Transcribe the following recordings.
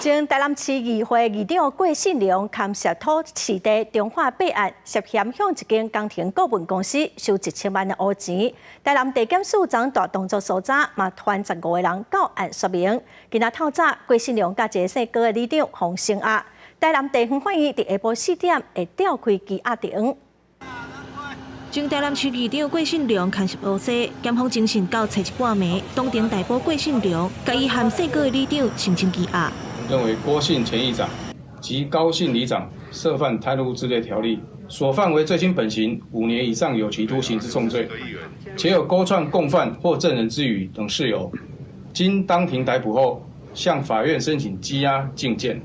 前台南市议会议长郭信良牵涉土市地中华备案，涉嫌向一间工程顾问公司收1000万的乌钱。台南地检署长大动作搜查，嘛传15个人到案说明。今仔透早，郭信良甲一个姓高的里长洪成压。台南地方法院伫下晡4点会召开羁押庭。前台南区议长郭信良牵涉乌西，检方侦讯到7:30暝，当庭逮捕郭信良，甲伊和姓高的里长申请羁押。认为郭姓前议长及高姓里长涉犯贪污治罪条例，所犯为罪轻本刑5年以上有期徒刑之重罪，且有勾串共犯或证人之余等事由。经当庭逮捕后，向法院申请羁押禁见。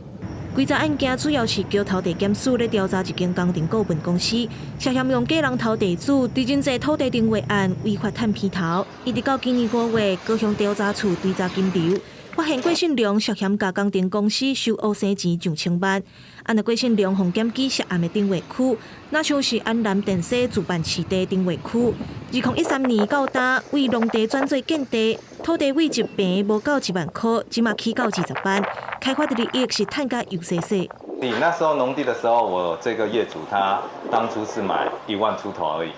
规则案件主要是桥头地检署咧调查一间工程顾问公司，涉嫌用假人头地主对真济土地定位案违法赚皮头，一直到今年5月，高雄调查处追查金流。发现郭信良涉嫌甲工程公司收乌生钱上千万，按照郭信良phòng检举涉案的定位区，那像是安南电西主办市地定位区，2013年到今为农地转做建地，土地位值平无到1万块，即马起到20万，开发的利益是赚甲油细细。你那时候农地的时候，我这个业主他当初是买1万出头而已。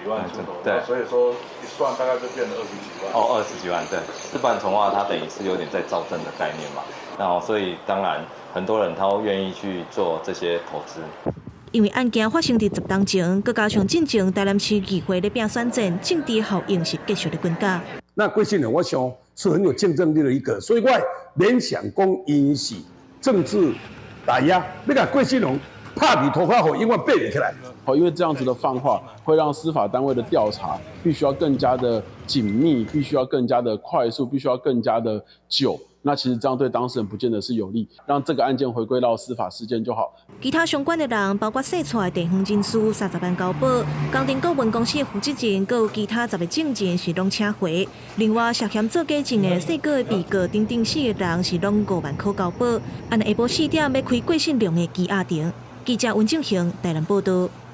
1万出头，对，所以说一算大概就变了20几万。哦，20几万，对，事办重化，它等于是有点在造证的概念嘛。然后，所以当然很多人他会愿意去做这些投资。因为案件发生伫10当前，佮加上进前台南市议会咧拼选战，政治效应是继续咧增加。那郭信良，我想是很有竞争力的一个，所以我联想讲因是政治打压，要甲郭信良拍皮头发后，永远背不起来。因为这样子的放话，会让司法单位的调查必须要更加的紧密，必须要更加的快速，必须要更加的久。那其实这样对当事人不见得是有利，让这个案件回归到司法事件就好。其他相关的人，包括洗出的地方人士30万交保，工程顾问公司的负责人，佮有其他10个证人是拢撤回。另外，涉嫌做假证的4个被告等等4个人是拢5万块交保。按下晡4点要开郭信良的羁押庭。记者温正雄台南报道。